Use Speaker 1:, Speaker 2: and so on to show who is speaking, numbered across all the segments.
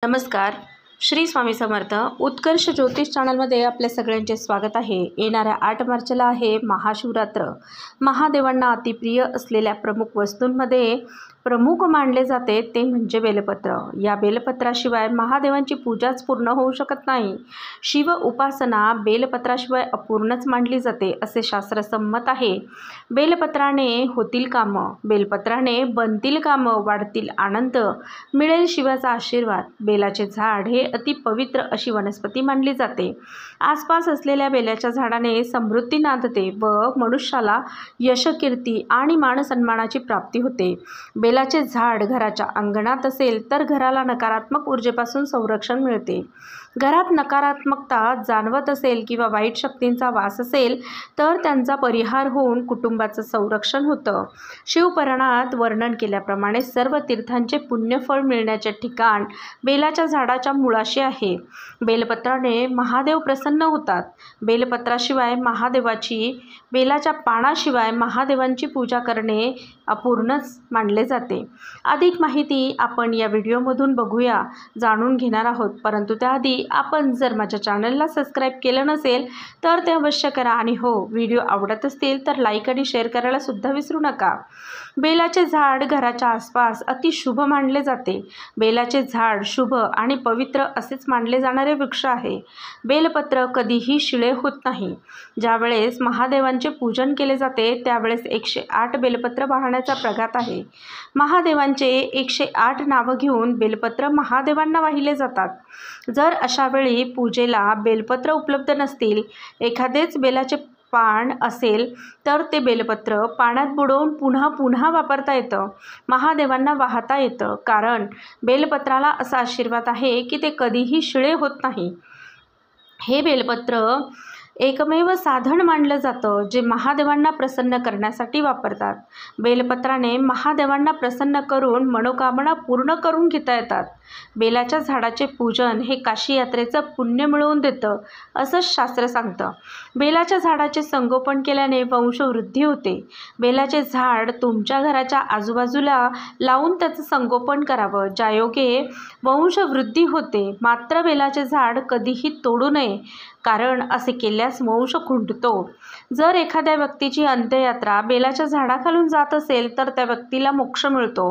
Speaker 1: नमस्कार. श्री स्वामी समर्थ. उत्कर्ष ज्योतिष चॅनलमध्ये आपल्या सगळ्यांचे स्वागत आहे. येणाऱ्या 8 मार्चला आहे महाशिवरात्र. महादेवांना अतिप्रिय असलेल्या प्रमुख वस्तूंमध्ये प्रमुख मानले जाते ते म्हणजे बेलपत्र. या बेलपत्राशिवाय महादेवांची पूजाच पूर्ण होऊ शकत नाही. शिव उपासना बेलपत्राशिवाय अपूर्णच मानली जाते असे शास्त्रसंमत आहे. बेलपत्राने होतील कामं, बेलपत्राने बनतील कामं, वाढतील आनंद, मिळेल शिवाचा आशीर्वाद. बेलाचे झाड हे अति पवित्र अशी वनस्पती मानली जाते. आसपास असलेल्या बेलाच्या झाडाने समृद्धी नांदते व मनुष्याला यश, कीर्ती आणि मानसन्मानाची प्राप्ती होते. बेलाचे झाड घराच्या अंगणात असेल तर घराला नकारात्मक ऊर्जेपासून संरक्षण मिळते. घरात नकारात्मकता जाणवत असेल किंवा वाईट शक्तींचा वास असेल तर त्यांचा परिहार होऊन कुटुंबाचं संरक्षण होतं. शिवपुराणात वर्णन केल्याप्रमाणे सर्व तीर्थांचे पुण्यफळ मिळण्याचे ठिकाण बेलाच्या झाडाच्या मुळाशी आहे. बेलपत्राने महादेव प्रसन्न होतात. बेलपत्राशिवाय बेलाच्या पानाशिवाय महादेवांची पूजा करणे अपूर्णच मानले जाते. अधिक माहिती आपण या व्हिडिओमधून जाणून घेणार आहोत. परंतु त्याआधी आपण जर माझ्या चॅनलला सबस्क्राईब केलं नसेल तर ते अवश्य करा आणि व्हिडिओ आवडत असतील तर लाईक आणि शेअर करायला सुद्धा विसरू नका. बेलाचे झाड घराच्या आसपास अति शुभ मानले जाते. बेलाचे झाड शुभ आणि पवित्र असेच मानले जाणारे वृक्ष आहे. बेलपत्र कधीही शिळे होत नाही. ज्यावेळेस महादेवांचे पूजन केले जाते त्यावेळेस 108 बेलपत्र वाहण्याचा प्रघात आहे. महादेवांचे 108 नावं घेऊन बेलपत्र महादेवांना वाहिले जातात. जर अशा वेळी पूजेला बेलपत्र उपलब्ध नसतील, एखादेच बेलाचे पान असेल तर ते बेलपत्र पाण्यात बुडवून पुन्हा वापरता येतं, महादेवांना वाहता येतं. कारण बेलपत्राला असा आशीर्वाद आहे की ते कधीही शिळे होत नाही. हे बेलपत्र एकमेव साधन मानलं जातं जे महादेवांना प्रसन्न करण्यासाठी वापरतात. बेलपत्राने महादेवांना प्रसन्न करून मनोकामना पूर्ण करून घेता येतात. बेलाच्या झाडाचे पूजन हे काशी यात्रेचं पुण्य मिळवून देतं असं शास्त्र सांगतं. बेलाच्या झाडाचे संगोपन केल्याने वंशवृद्धी होते. बेलाचे झाड तुमच्या घराच्या आजूबाजूला लावून त्याचं संगोपन करावं, ज्यायोगे वंशवृद्धी होते. मात्र बेलाचे झाड कधीही तोडू नये, कारण असे केल्यास वंश खुंटतो. जर एखाद्या व्यक्तीची अंत्ययात्रा बेलाच्या झाडाखालून जात असेल तर त्या व्यक्तीला मोक्ष मिळतो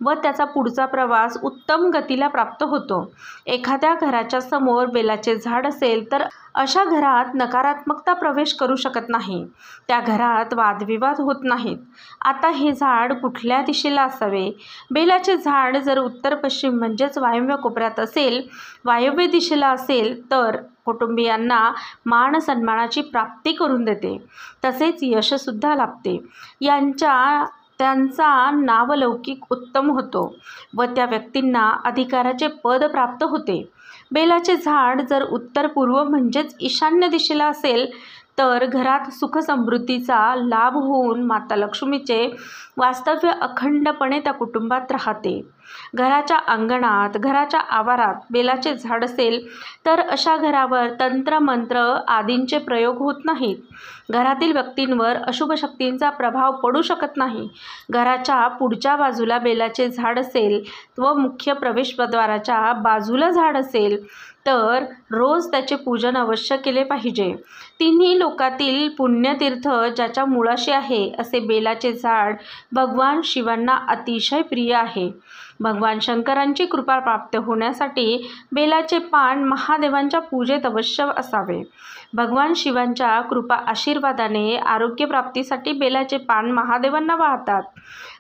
Speaker 1: व त्याचा पुढचा प्रवास उत्तम गतीला प्राप्त होतो. एखाद्या घराच्या समोर बेलाचे झाड असेल तर अशा घरात नकारात्मकता प्रवेश करू शकत नाही. त्या घरात वादविवाद होत नाहीत. आता हे झाड कुठल्या दिशेला असावे? बेलाचे झाड जर उत्तर पश्चिम म्हणजेच वायव्य कोपऱ्यात असेल, वायव्य दिशेला असेल तर कुटुंबियांना मान सन्मानाची प्राप्ती करून देते, तसेच यशसुद्धा लाभते. त्यांचा नावलौकिक उत्तम होतो व त्या व्यक्तींना अधिकाराचे पद प्राप्त होते. बेलाचे झाड जर उत्तर पूर्व म्हणजेच ईशान्य दिशेला असेल तर घरात सुख समृद्धीचा लाभ होऊन माता लक्ष्मीचे वास्तव्य अखंडपणे त्या कुटुंबात राहते. घराच्या अंगणात, घराच्या आवारात बेलाचे झाड असेल तर अशा घरावर तंत्र मंत्र आदींचे प्रयोग होत नाहीत. घरातील व्यक्तींवर अशुभ शक्तींचा प्रभाव पडू शकत नाही. घराच्या पुढच्या बाजूला बेलाचे झाड असेल व मुख्य प्रवेशद्वाराच्या बाजूला झाड असेल तर रोज त्याचे पूजन अवश्य केले पाहिजे. तिन्ही लोकातील पुण्यतीर्थ ज्याच्या मुळाशी आहे असे बेलाचे झाड भगवान शिवांना अतिशय प्रिय आहे. भगवान शंकरांची कृपा प्राप्त होण्यासाठी बेलाचे पान महादेवांच्या पूजेत अवश्य असावे. भगवान शिवांच्या कृपा आशीर्वादाने आरोग्यप्राप्तीसाठी बेलाचे पान महादेवांना वाहतात.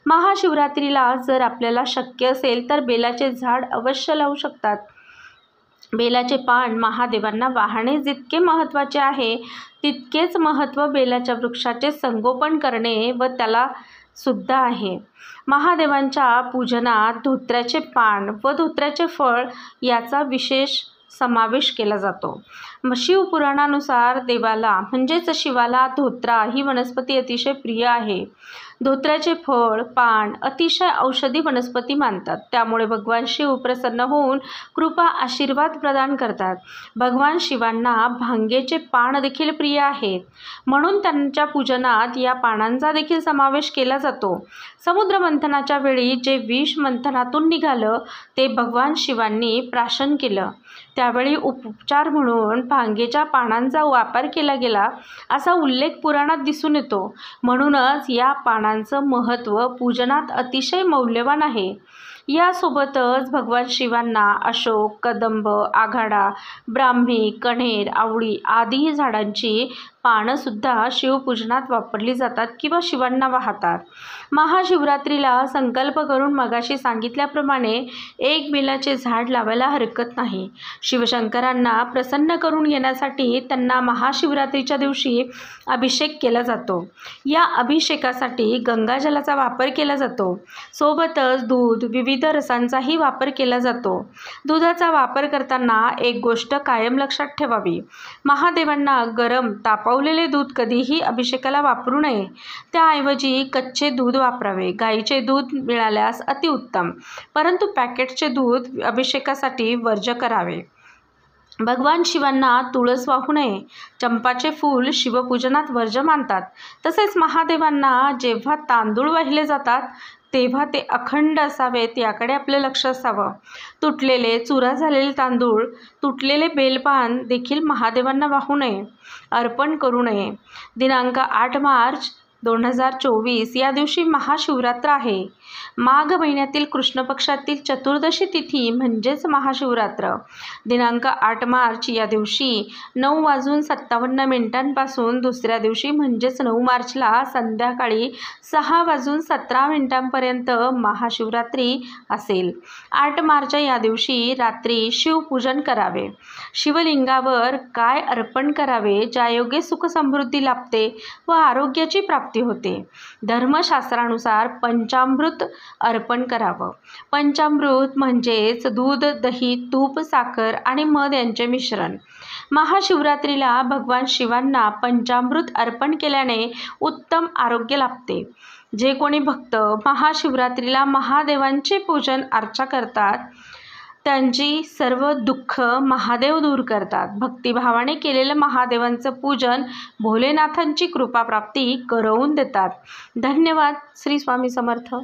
Speaker 1: महाशिवरात्रीला जर आपल्याला शक्य असेल तर बेलाचे झाड अवश्य लावू शकतात. बेलाचे पान महादेवांना वाहणे जितके महत्त्वाचे आहे तितकेच महत्त्व बेलाच्या वृक्षाचे संगोपन करणे व त्याला सुद्धा आहे. महादेवांच्या पूजनात धोत्र्याचे पान व धोत्र्याचे फळ याचा विशेष समावेश केला जातो. शिवपुराणानुसार देवाला म्हणजेच शिवाला धोत्रा ही वनस्पती अतिशय प्रिय आहे. धोत्र्याचे फळ, पान अतिशय औषधी वनस्पती मानतात. त्यामुळे भगवान शिव प्रसन्न होऊन कृपा आशीर्वाद प्रदान करतात. भगवान शिवांना भांगेचे पान देखील प्रिय आहेत, म्हणून त्यांच्या पूजनात या पानांचा देखील समावेश केला जातो. समुद्र मंथनाच्या वेळी जे विष मंथनातून निघालं ते भगवान शिवांनी प्राशन केलं. त्यावेळी उपचार म्हणून भांगेच्या पानांचा वापर केला गेला असा उल्लेख पुराणात दिसून येतो. म्हणूनच या पानांचं महत्त्व पूजनात अतिशय मौल्यवान आहे. यासोबतच भगवान शिवांना अशोक, कदंब, आघाडा, ब्राह्मी, कण्हेर, आवळी आदी झाडांची पानंसुद्धा शिवपूजनात वापरली जातात किंवा शिवांना वाहतात. महाशिवरात्रीला संकल्प करून मगाशी सांगितल्याप्रमाणे एक बेलाचे झाड लावायला हरकत नाही. शिवशंकरांना प्रसन्न करून घेण्यासाठी त्यांना महाशिवरात्रीच्या दिवशी अभिषेक केला जातो. या अभिषेकासाठी गंगाजलाचा वापर केला जातो. सोबतच दूध, विविध रसांचाही वापर केला जातो. दुधाचा वापर करताना एक गोष्ट कायम लक्षात ठेवावी. महादेवांना गरम तापवलेले दूध कधीही अभिषेकाला वापरू नये. त्याऐवजी कच्चे दूध वापरावे. गाईचे दूध मिळाल्यास अतिउत्तम, परंतु पॅकेटचे दूध अभिषेकासाठी वर्ज्य करावे. भगवान शिवांना तुळस वाहू नये. चंपाचे फूल शिवपूजनात वर्ज्य मानतात. तसेच महादेवांना जेव्हा तांदूळ वाहिले जातात तेव्हा ते अखंड असावेत याकडे आपले लक्ष असावं. तुटलेले, चुरा झालेले तांदूळ, तुटलेले बेलपान देखील महादेवांना वाहू नये, अर्पण करू नये. दिनांक 8 मार्च 2024 या दिवशी महाशिवरात्र आहे. माघ महिन्यातील कृष्ण पक्षातील चतुर्दशी तिथी म्हणजेच महाशिवरात्र. दिनांक 8 मार्च या दिवशी 9:57 दुसऱ्या दिवशी म्हणजेच 9 मार्चला संध्याकाळी 6:17 महाशिवरात्री असेल. 8 मार्च या दिवशी रात्री शिवपूजन करावे. शिवलिंगावर काय अर्पण करावे ज्यायोगे सुखसमृद्धी लाभते व आरोग्याची प्राप्ती होते. धर्मशास्त्रानुसार पंचामृत अर्पण करावं. पंचामृत म्हणजेच दूध, दही, तूप, साखर आणि मध यांचे मिश्रण. महाशिवरात्रीला भगवान शिवांना पंचामृत अर्पण केल्याने उत्तम आरोग्य लाभते. जे कोणी भक्त महाशिवरात्रीला महादेवांचे पूजन अर्चा करतात त्यांची सर्व दुःख महादेव दूर करतात. भक्तिभावाने केलेलं महादेवांचं पूजन भोलेनाथांची कृपाप्राप्ती करवून देतात. धन्यवाद. श्री स्वामी समर्थ.